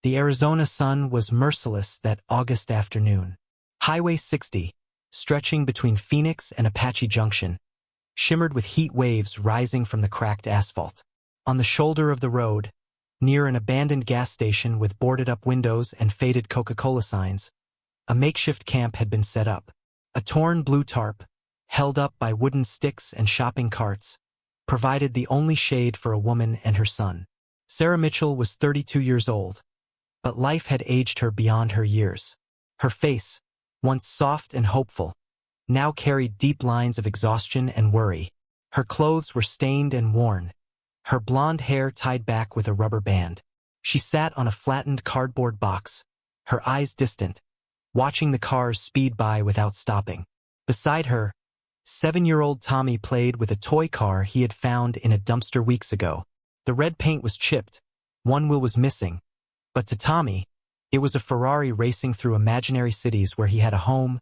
The Arizona sun was merciless that August afternoon. Highway 60, stretching between Phoenix and Apache Junction, shimmered with heat waves rising from the cracked asphalt. On the shoulder of the road, near an abandoned gas station with boarded-up windows and faded Coca-Cola signs, a makeshift camp had been set up. A torn blue tarp, held up by wooden sticks and shopping carts, provided the only shade for a woman and her son. Sarah Mitchell was 32 years old, but life had aged her beyond her years. Her face, once soft and hopeful, now carried deep lines of exhaustion and worry. Her clothes were stained and worn, her blonde hair tied back with a rubber band. She sat on a flattened cardboard box, her eyes distant, watching the cars speed by without stopping. Beside her, 7-year-old Tommy played with a toy car he had found in a dumpster weeks ago. The red paint was chipped, one wheel was missing, but to Tommy, it was a Ferrari racing through imaginary cities where he had a home,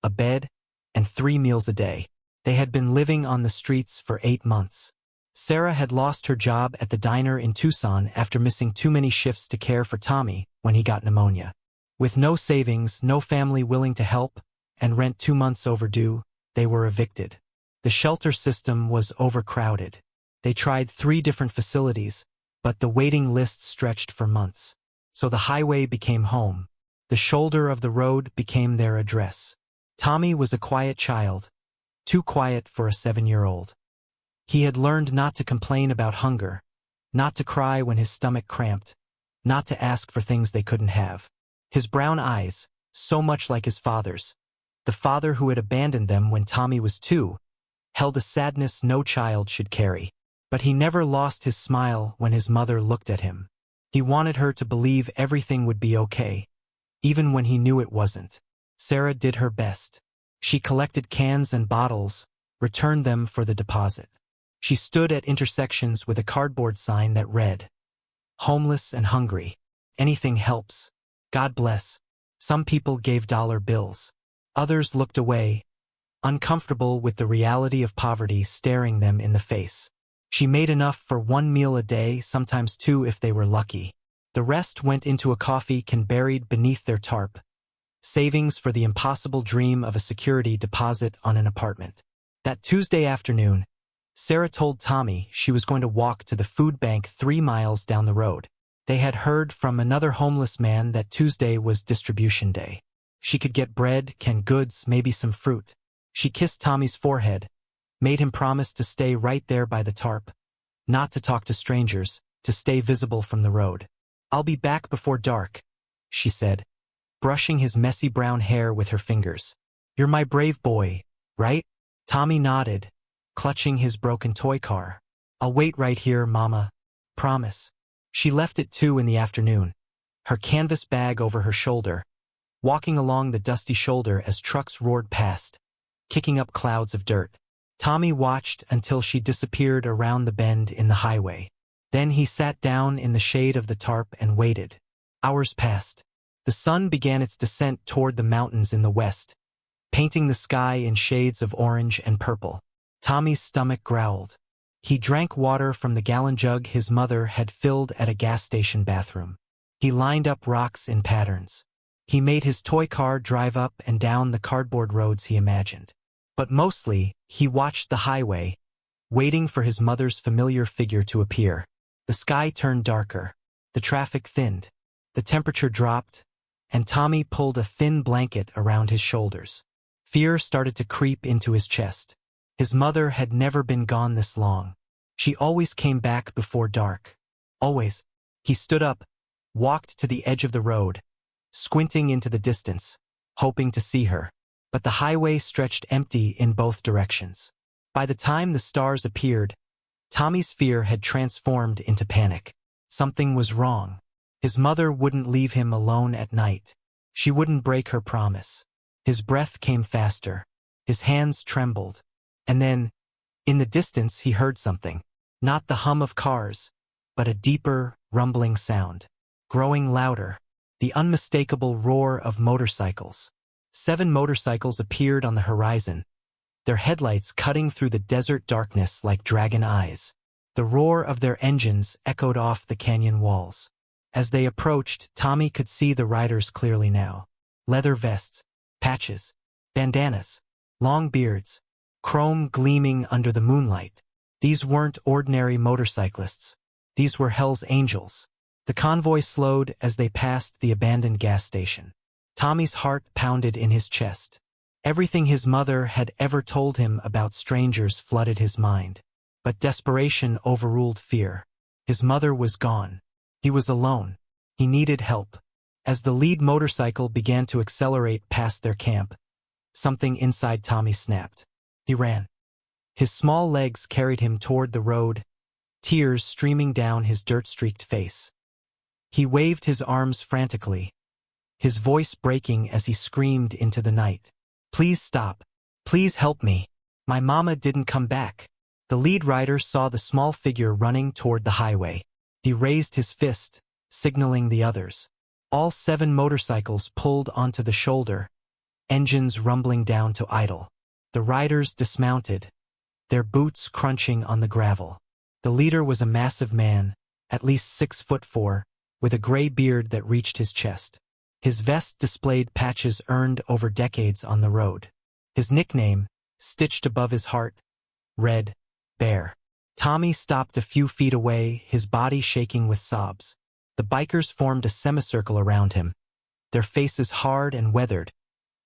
a bed, and 3 meals a day. They had been living on the streets for 8 months. Sarah had lost her job at the diner in Tucson after missing too many shifts to care for Tommy when he got pneumonia. With no savings, no family willing to help, and rent 2 months overdue, they were evicted. The shelter system was overcrowded. They tried 3 different facilities, but the waiting list stretched for months. So the highway became home. The shoulder of the road became their address. Tommy was a quiet child, too quiet for a 7-year-old. He had learned not to complain about hunger, not to cry when his stomach cramped, not to ask for things they couldn't have. His brown eyes, so much like his father's, the father who had abandoned them when Tommy was 2, held a sadness no child should carry. But he never lost his smile when his mother looked at him. He wanted her to believe everything would be okay, even when he knew it wasn't. Sarah did her best. She collected cans and bottles, returned them for the deposit. She stood at intersections with a cardboard sign that read, "Homeless and hungry. Anything helps. God bless." Some people gave dollar bills. Others looked away, uncomfortable with the reality of poverty staring them in the face. She made enough for 1 meal a day, sometimes 2 if they were lucky. The rest went into a coffee can buried beneath their tarp, savings for the impossible dream of a security deposit on an apartment. That Tuesday afternoon, Sarah told Tommy she was going to walk to the food bank 3 miles down the road. They had heard from another homeless man that Tuesday was distribution day. She could get bread, canned goods, maybe some fruit. She kissed Tommy's forehead, made him promise to stay right there by the tarp, not to talk to strangers, to stay visible from the road. "I'll be back before dark," she said, brushing his messy brown hair with her fingers. "You're my brave boy, right?" Tommy nodded, clutching his broken toy car. "I'll wait right here, Mama. Promise." She left at 2 in the afternoon, her canvas bag over her shoulder, walking along the dusty shoulder as trucks roared past, kicking up clouds of dirt. Tommy watched until she disappeared around the bend in the highway. Then he sat down in the shade of the tarp and waited. Hours passed. The sun began its descent toward the mountains in the west, painting the sky in shades of orange and purple. Tommy's stomach growled. He drank water from the gallon jug his mother had filled at a gas station bathroom. He lined up rocks in patterns. He made his toy car drive up and down the cardboard roads he imagined. But mostly, he watched the highway, waiting for his mother's familiar figure to appear. The sky turned darker. The traffic thinned. The temperature dropped, and Tommy pulled a thin blanket around his shoulders. Fear started to creep into his chest. His mother had never been gone this long. She always came back before dark. Always. He stood up, walked to the edge of the road, squinting into the distance, hoping to see her. But the highway stretched empty in both directions. By the time the stars appeared, Tommy's fear had transformed into panic. Something was wrong. His mother wouldn't leave him alone at night. She wouldn't break her promise. His breath came faster. His hands trembled. And then, in the distance, he heard something. Not the hum of cars, but a deeper, rumbling sound. Growing louder. The unmistakable roar of motorcycles. 7 motorcycles appeared on the horizon, their headlights cutting through the desert darkness like dragon eyes. The roar of their engines echoed off the canyon walls. As they approached, Tommy could see the riders clearly now. Leather vests, patches, bandanas, long beards, chrome gleaming under the moonlight. These weren't ordinary motorcyclists. These were Hell's Angels. The convoy slowed as they passed the abandoned gas station. Tommy's heart pounded in his chest. Everything his mother had ever told him about strangers flooded his mind. But desperation overruled fear. His mother was gone. He was alone. He needed help. As the lead motorcycle began to accelerate past their camp, something inside Tommy snapped. He ran. His small legs carried him toward the road, tears streaming down his dirt-streaked face. He waved his arms frantically, his voice breaking as he screamed into the night. "Please stop. Please help me. My mama didn't come back." The lead rider saw the small figure running toward the highway. He raised his fist, signaling the others. All 7 motorcycles pulled onto the shoulder, engines rumbling down to idle. The riders dismounted, their boots crunching on the gravel. The leader was a massive man, at least 6'4", with a gray beard that reached his chest. His vest displayed patches earned over decades on the road. His nickname, stitched above his heart, read, Bear. Tommy stopped a few feet away, his body shaking with sobs. The bikers formed a semicircle around him, their faces hard and weathered,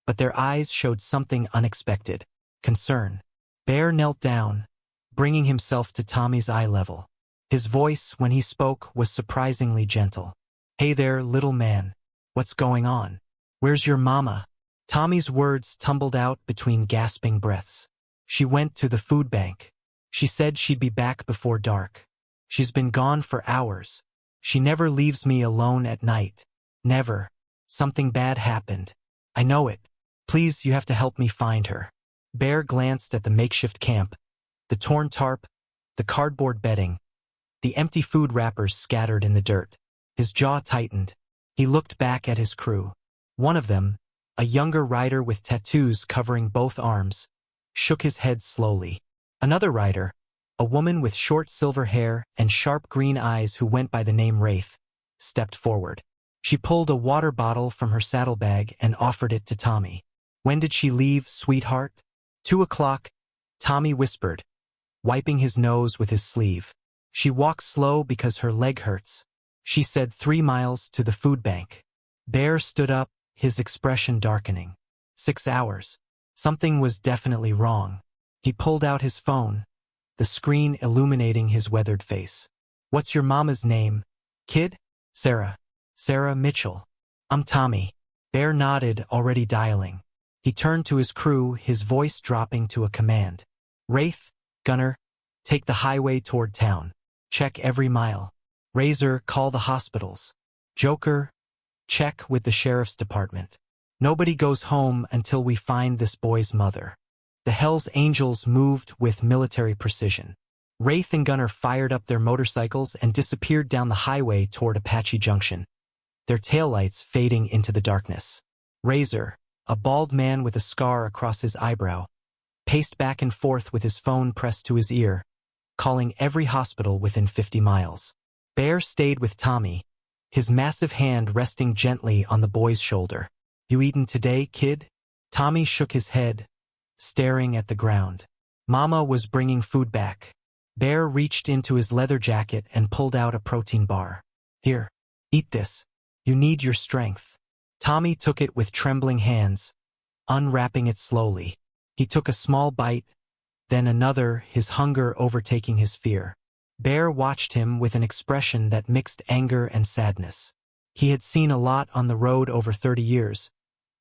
but their eyes showed something unexpected, concern. Bear knelt down, bringing himself to Tommy's eye level. His voice, when he spoke, was surprisingly gentle. "Hey there, little man. What's going on? Where's your mama?" Tommy's words tumbled out between gasping breaths. "She went to the food bank. She said she'd be back before dark. She's been gone for hours. She never leaves me alone at night. Never. Something bad happened. I know it. Please, you have to help me find her." Bear glanced at the makeshift camp, the torn tarp, the cardboard bedding, the empty food wrappers scattered in the dirt. His jaw tightened. He looked back at his crew. One of them, a younger rider with tattoos covering both arms, shook his head slowly. Another rider, a woman with short silver hair and sharp green eyes who went by the name Wraith, stepped forward. She pulled a water bottle from her saddlebag and offered it to Tommy. "When did she leave, sweetheart?" 2 o'clock, Tommy whispered, wiping his nose with his sleeve. "She walks slow because her leg hurts. She said 3 miles to the food bank." Bear stood up, his expression darkening. 6 hours. Something was definitely wrong. He pulled out his phone, the screen illuminating his weathered face. "What's your mama's name, kid?" "Sarah. Sarah Mitchell." "I'm Tommy." Bear nodded, already dialing. He turned to his crew, his voice dropping to a command. "Wraith, Gunner, take the highway toward town. Check every mile. Razor, call the hospitals. Joker, check with the sheriff's department. Nobody goes home until we find this boy's mother." The Hell's Angels moved with military precision. Wraith and Gunner fired up their motorcycles and disappeared down the highway toward Apache Junction, their taillights fading into the darkness. Razor, a bald man with a scar across his eyebrow, paced back and forth with his phone pressed to his ear, calling every hospital within 50 miles. Bear stayed with Tommy, his massive hand resting gently on the boy's shoulder. "You eaten today, kid?" Tommy shook his head, staring at the ground. Mama was bringing food back. Bear reached into his leather jacket and pulled out a protein bar. "Here, eat this. You need your strength." Tommy took it with trembling hands, unwrapping it slowly. He took a small bite, then another, his hunger overtaking his fear. Bear watched him with an expression that mixed anger and sadness. He had seen a lot on the road over 30 years,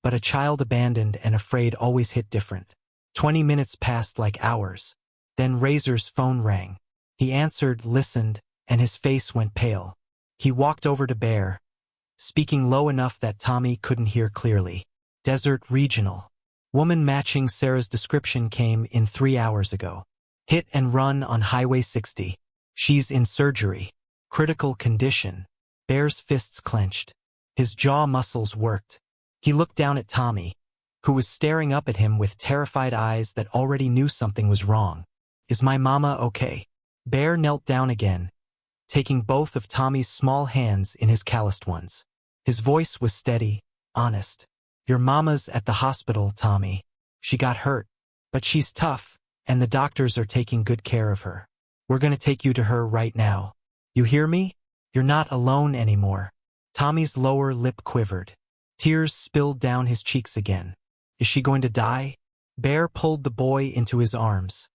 but a child abandoned and afraid always hit different. 20 minutes passed like hours. Then Razor's phone rang. He answered, listened, and his face went pale. He walked over to Bear, speaking low enough that Tommy couldn't hear clearly. "Desert Regional. Woman matching Sarah's description came in 3 hours ago. Hit and run on Highway 60. She's in surgery. Critical condition." Bear's fists clenched. His jaw muscles worked. He looked down at Tommy, who was staring up at him with terrified eyes that already knew something was wrong. "Is my mama okay?" Bear knelt down again, taking both of Tommy's small hands in his calloused ones. His voice was steady, honest. "Your mama's at the hospital, Tommy. She got hurt. But she's tough, and the doctors are taking good care of her. We're gonna take you to her right now. You hear me? You're not alone anymore." Tommy's lower lip quivered. Tears spilled down his cheeks again. Is she going to die? Bear pulled the boy into his arms,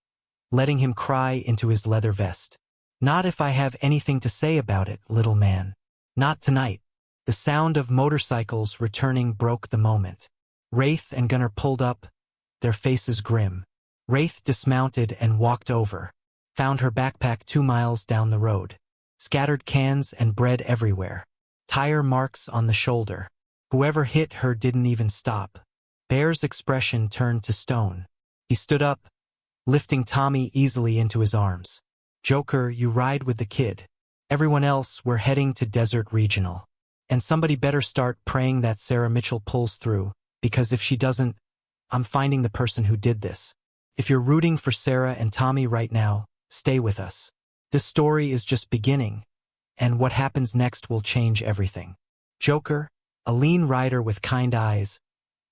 letting him cry into his leather vest. "Not if I have anything to say about it, little man. Not tonight." The sound of motorcycles returning broke the moment. Wraith and Gunnar pulled up, their faces grim. Wraith dismounted and walked over, found her backpack 2 miles down the road. Scattered cans and bread everywhere. Tire marks on the shoulder. Whoever hit her didn't even stop. Bear's expression turned to stone. He stood up, lifting Tommy easily into his arms. "Joker, you ride with the kid. Everyone else, we're heading to Desert Regional. And somebody better start praying that Sarah Mitchell pulls through, because if she doesn't, I'm finding the person who did this. If you're rooting for Sarah and Tommy right now, stay with us. This story is just beginning, and what happens next will change everything." Joker, a lean rider with kind eyes,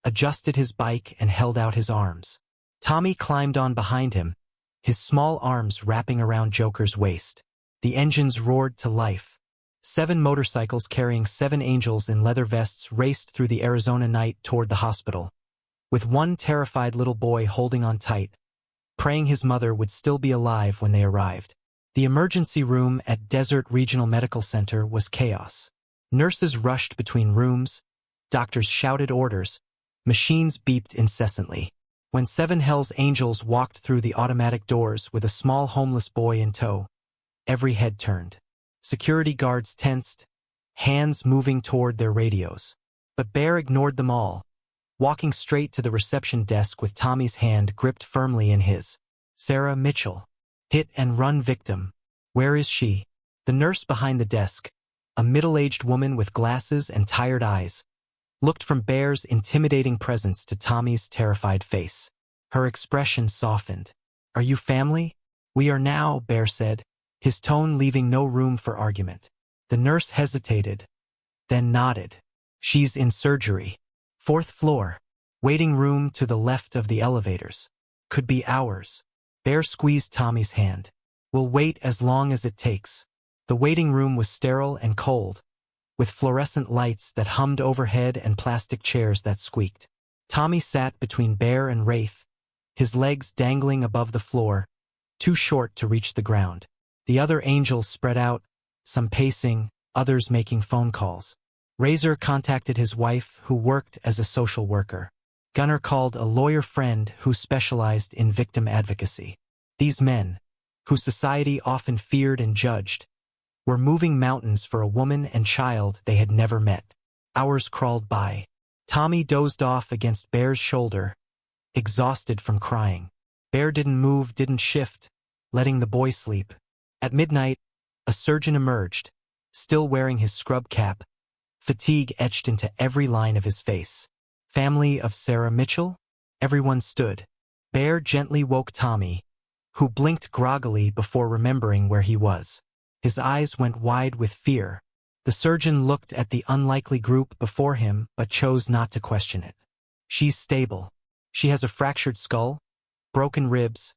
adjusted his bike and held out his arms. Tommy climbed on behind him, his small arms wrapping around Joker's waist. The engines roared to life. 7 motorcycles carrying 7 angels in leather vests raced through the Arizona night toward the hospital, with one terrified little boy holding on tight, praying his mother would still be alive when they arrived. The emergency room at Desert Regional Medical Center was chaos. Nurses rushed between rooms, doctors shouted orders, machines beeped incessantly. When 7 Hell's Angels walked through the automatic doors with a small homeless boy in tow, every head turned. Security guards tensed, hands moving toward their radios. But Bear ignored them all, walking straight to the reception desk with Tommy's hand gripped firmly in his. "Sarah Mitchell. Hit and run victim. Where is she?" The nurse behind the desk, a middle-aged woman with glasses and tired eyes, looked from Bear's intimidating presence to Tommy's terrified face. Her expression softened. "Are you family?" "We are now," Bear said, his tone leaving no room for argument. The nurse hesitated, then nodded. "She's in surgery. 4th floor. Waiting room to the left of the elevators. Could be hours." Bear squeezed Tommy's hand. "We'll wait as long as it takes." The waiting room was sterile and cold, with fluorescent lights that hummed overhead and plastic chairs that squeaked. Tommy sat between Bear and Wraith, his legs dangling above the floor, too short to reach the ground. The other angels spread out, some pacing, others making phone calls. Razor contacted his wife, who worked as a social worker. Gunnar called a lawyer friend who specialized in victim advocacy. These men, who society often feared and judged, were moving mountains for a woman and child they had never met. Hours crawled by. Tommy dozed off against Bear's shoulder, exhausted from crying. Bear didn't move, didn't shift, letting the boy sleep. At midnight, a surgeon emerged, still wearing his scrub cap, fatigue etched into every line of his face. "Family of Sarah Mitchell?" Everyone stood. Bear gently woke Tommy, who blinked groggily before remembering where he was. His eyes went wide with fear. The surgeon looked at the unlikely group before him but chose not to question it. "She's stable. She has a fractured skull, broken ribs,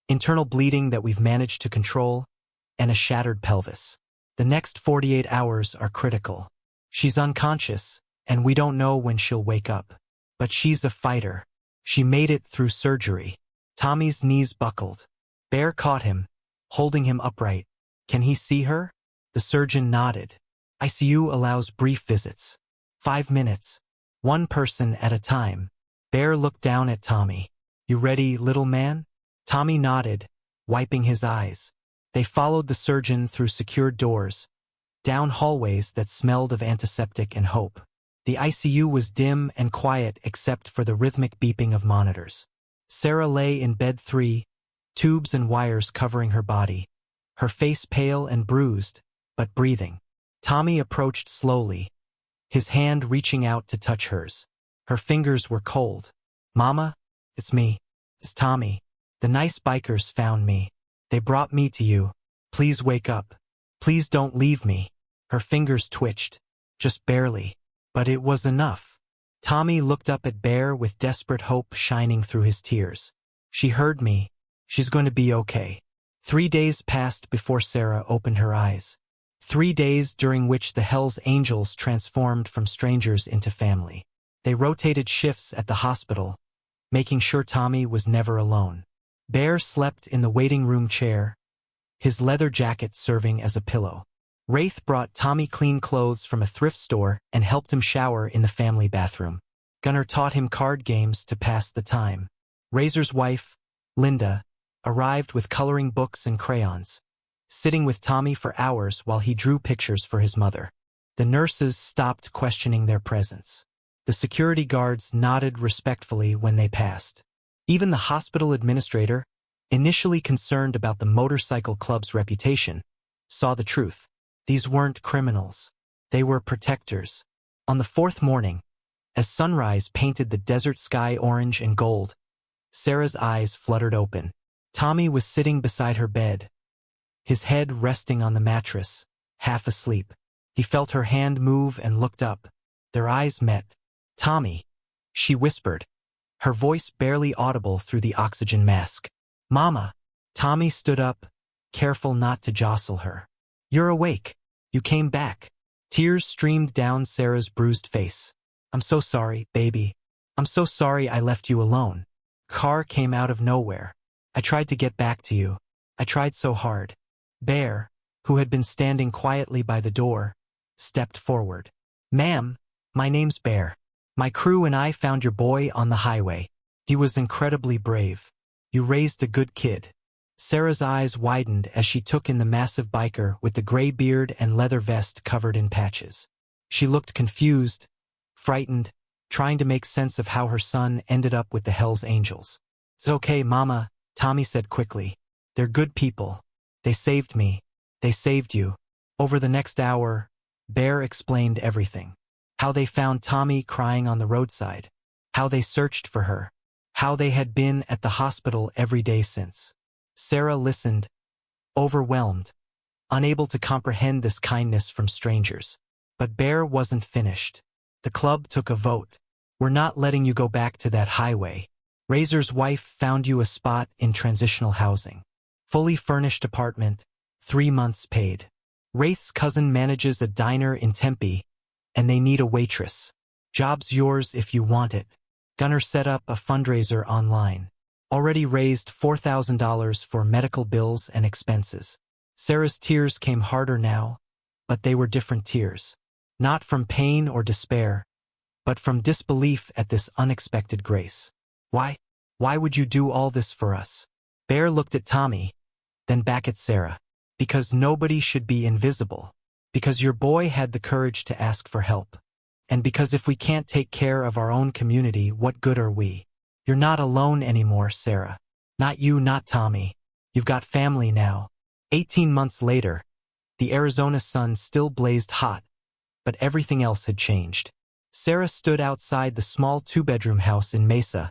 internal bleeding that we've managed to control, and a shattered pelvis. The next 48 hours are critical. She's unconscious, and we don't know when she'll wake up. But she's a fighter. She made it through surgery." Tommy's knees buckled. Bear caught him, holding him upright. "Can he see her?" The surgeon nodded. "ICU allows brief visits. 5 minutes. One person at a time." Bear looked down at Tommy. "You ready, little man?" Tommy nodded, wiping his eyes. They followed the surgeon through secured doors, down hallways that smelled of antiseptic and hope. The ICU was dim and quiet except for the rhythmic beeping of monitors. Sarah lay in bed 3, tubes and wires covering her body, her face pale and bruised, but breathing. Tommy approached slowly, his hand reaching out to touch hers. Her fingers were cold. "Mama, it's me. It's Tommy. The nice bikers found me. They brought me to you. Please wake up." Please don't leave me. Her fingers twitched. Just barely. But it was enough. Tommy looked up at Bear with desperate hope shining through his tears. She heard me. She's going to be okay. 3 days passed before Sarah opened her eyes. 3 days during which the Hell's Angels transformed from strangers into family. They rotated shifts at the hospital, making sure Tommy was never alone. Bear slept in the waiting room chair, his leather jacket serving as a pillow. Wraith brought Tommy clean clothes from a thrift store and helped him shower in the family bathroom. Gunnar taught him card games to pass the time. Razor's wife, Linda, arrived with coloring books and crayons, sitting with Tommy for hours while he drew pictures for his mother. The nurses stopped questioning their presence. The security guards nodded respectfully when they passed. Even the hospital administrator, initially concerned about the motorcycle club's reputation, saw the truth. These weren't criminals. They were protectors. On the 4th morning, as sunrise painted the desert sky orange and gold, Sarah's eyes fluttered open. Tommy was sitting beside her bed, his head resting on the mattress, half asleep. He felt her hand move and looked up. Their eyes met. "Tommy," she whispered, her voice barely audible through the oxygen mask. "Mama." Tommy stood up, careful not to jostle her. "You're awake. You came back." Tears streamed down Sarah's bruised face. "I'm so sorry, baby. I'm so sorry I left you alone. Car came out of nowhere. I tried to get back to you. I tried so hard." Bear, who had been standing quietly by the door, stepped forward. "Ma'am, my name's Bear. My crew and I found your boy on the highway. He was incredibly brave. You raised a good kid." Sarah's eyes widened as she took in the massive biker with the gray beard and leather vest covered in patches. She looked confused, frightened, trying to make sense of how her son ended up with the Hell's Angels. "It's okay, Mama," Tommy said quickly. "They're good people. They saved me. They saved you." Over the next hour, Bear explained everything. How they found Tommy crying on the roadside. How they searched for her. How they had been at the hospital every day since. Sarah listened, overwhelmed, unable to comprehend this kindness from strangers. But Bear wasn't finished. The club took a vote. "We're not letting you go back to that highway. Razor's wife found you a spot in transitional housing. Fully furnished apartment, 3 months paid. Wraith's cousin manages a diner in Tempe, and they need a waitress. Job's yours if you want it." Gunnar set up a fundraiser online. Already raised $4,000 for medical bills and expenses. Sarah's tears came harder now, but they were different tears. Not from pain or despair, but from disbelief at this unexpected grace. "Why? Why would you do all this for us?" Bear looked at Tommy, then back at Sarah. "Because nobody should be invisible. Because your boy had the courage to ask for help. And because if we can't take care of our own community, what good are we? You're not alone anymore, Sarah. Not you, not Tommy. You've got family now." 18 months later, the Arizona sun still blazed hot, but everything else had changed. Sarah stood outside the small 2-bedroom house in Mesa,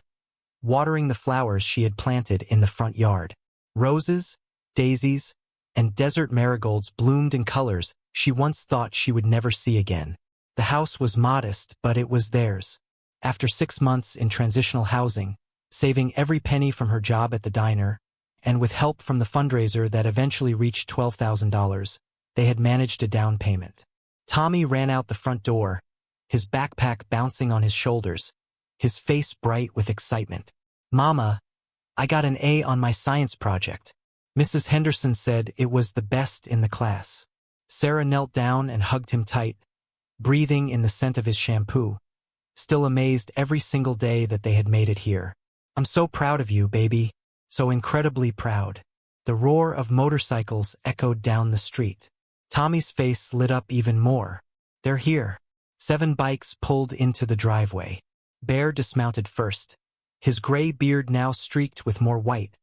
watering the flowers she had planted in the front yard. Roses, daisies, and desert marigolds bloomed in colors she once thought she would never see again. The house was modest, but it was theirs. After 6 months in transitional housing, saving every penny from her job at the diner, and with help from the fundraiser that eventually reached $12,000, they had managed a down payment. Tommy ran out the front door, his backpack bouncing on his shoulders, his face bright with excitement. "Mama, I got an A on my science project. Mrs. Henderson said it was the best in the class." Sarah knelt down and hugged him tight, breathing in the scent of his shampoo, still amazed every single day that they had made it here. "I'm so proud of you, baby. So incredibly proud." The roar of motorcycles echoed down the street. Tommy's face lit up even more. "They're here." 7 bikes pulled into the driveway. Bear dismounted first, his gray beard now streaked with more white,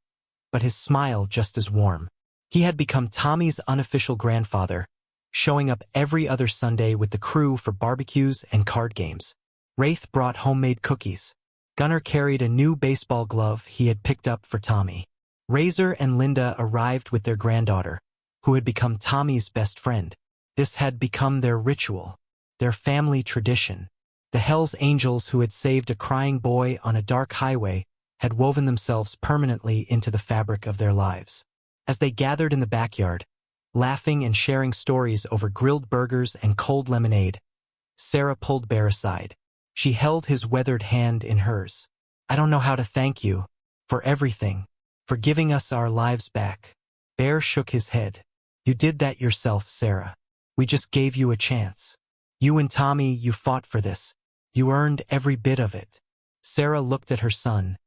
but his smile just as warm. He had become Tommy's unofficial grandfather, showing up every other Sunday with the crew for barbecues and card games. Wraith brought homemade cookies. Gunnar carried a new baseball glove he had picked up for Tommy. Razor and Linda arrived with their granddaughter, who had become Tommy's best friend. This had become their ritual, their family tradition. The Hell's Angels who had saved a crying boy on a dark highway had woven themselves permanently into the fabric of their lives. As they gathered in the backyard, laughing and sharing stories over grilled burgers and cold lemonade, Sarah pulled Bear aside. She held his weathered hand in hers. "I don't know how to thank you for everything, for giving us our lives back." Bear shook his head. "You did that yourself, Sarah. We just gave you a chance. You and Tommy, you fought for this. You earned every bit of it." Sarah looked at her son,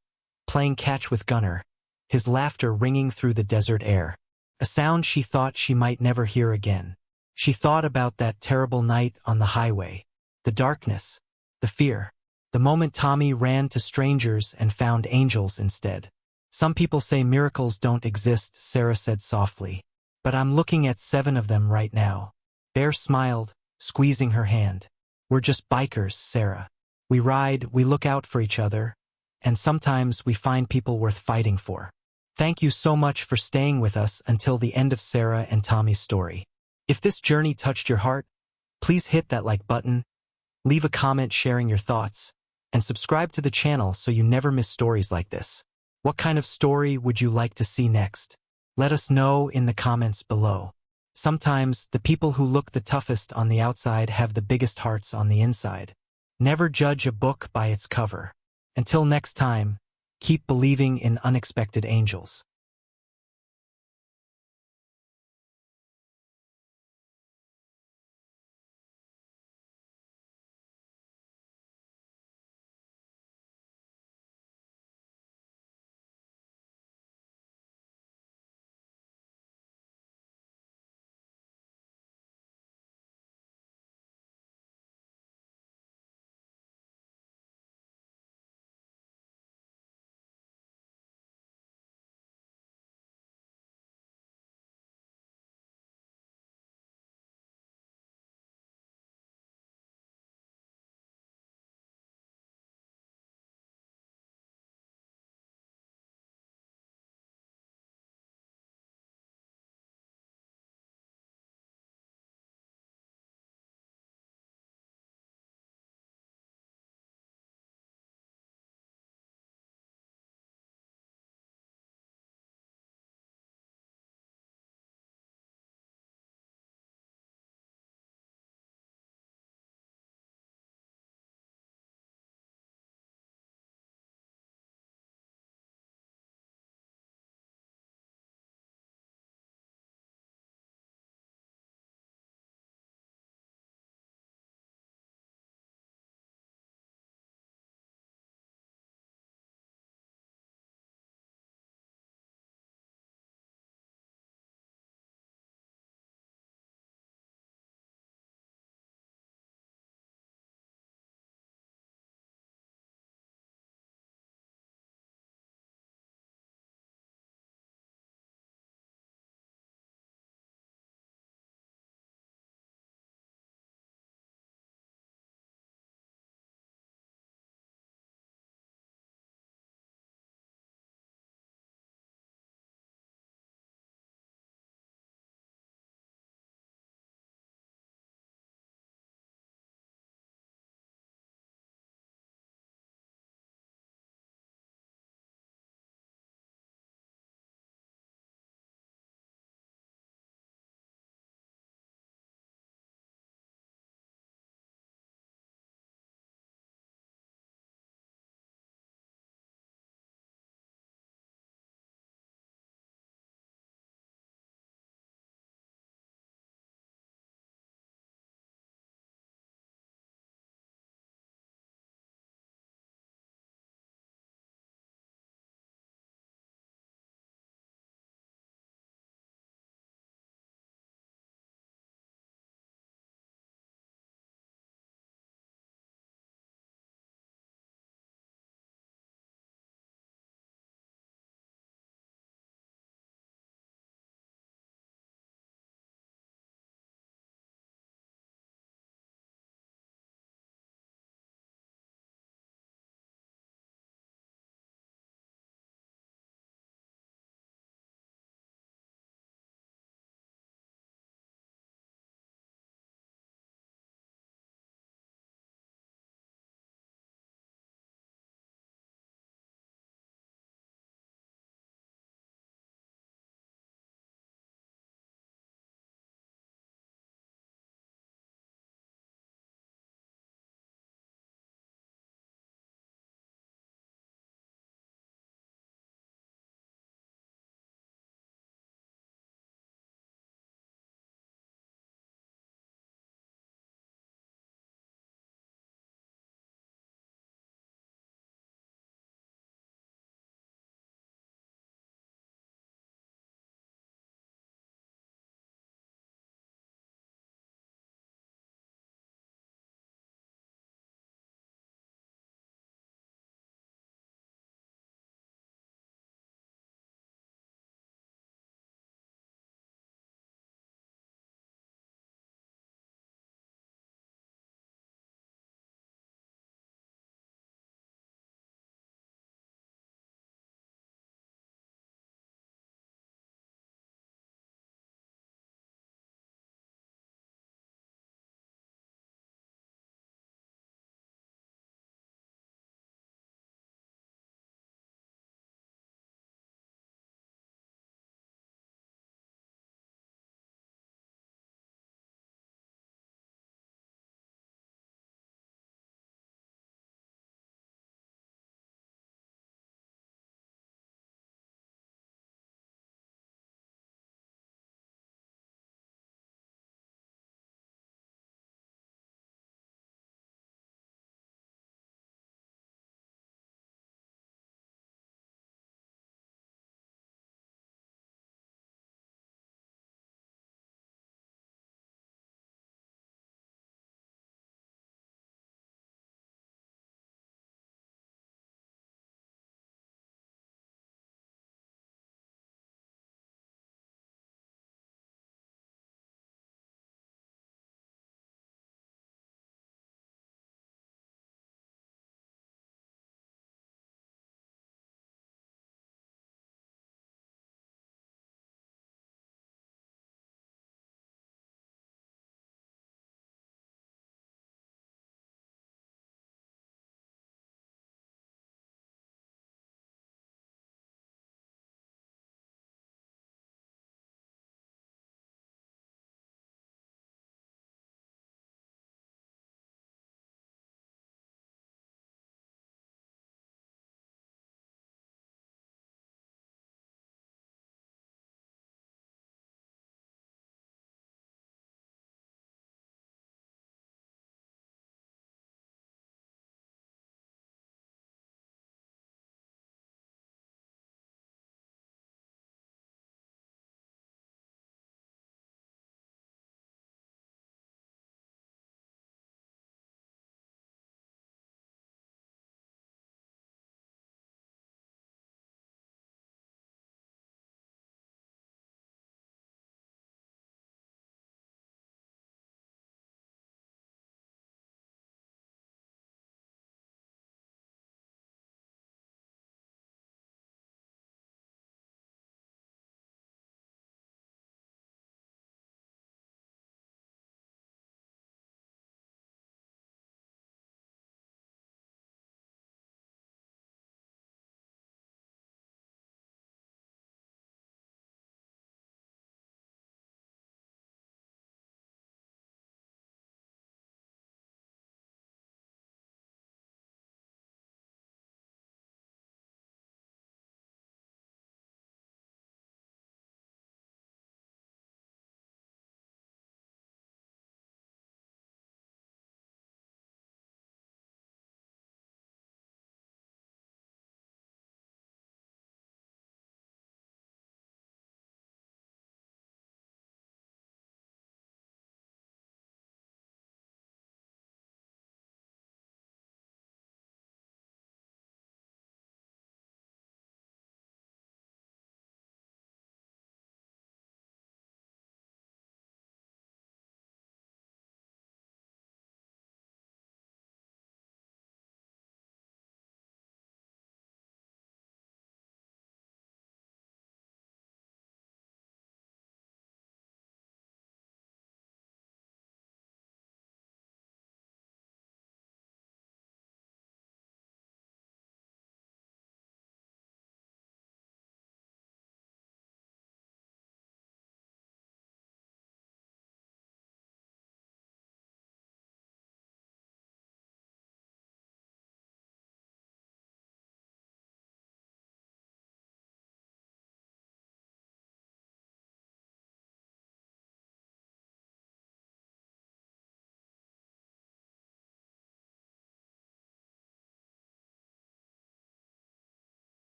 playing catch with Gunner, his laughter ringing through the desert air, a sound she thought she might never hear again. She thought about that terrible night on the highway, the darkness, the fear, the moment Tommy ran to strangers and found angels instead. "Some people say miracles don't exist," Sarah said softly, "but I'm looking at 7 of them right now." Bear smiled, squeezing her hand. "We're just bikers, Sarah. We ride, we look out for each other, and sometimes we find people worth fighting for." Thank you so much for staying with us until the end of Sarah and Tommy's story. If this journey touched your heart, please hit that like button, leave a comment sharing your thoughts, and subscribe to the channel so you never miss stories like this. What kind of story would you like to see next? Let us know in the comments below. Sometimes, the people who look the toughest on the outside have the biggest hearts on the inside. Never judge a book by its cover. Until next time, keep believing in unexpected angels.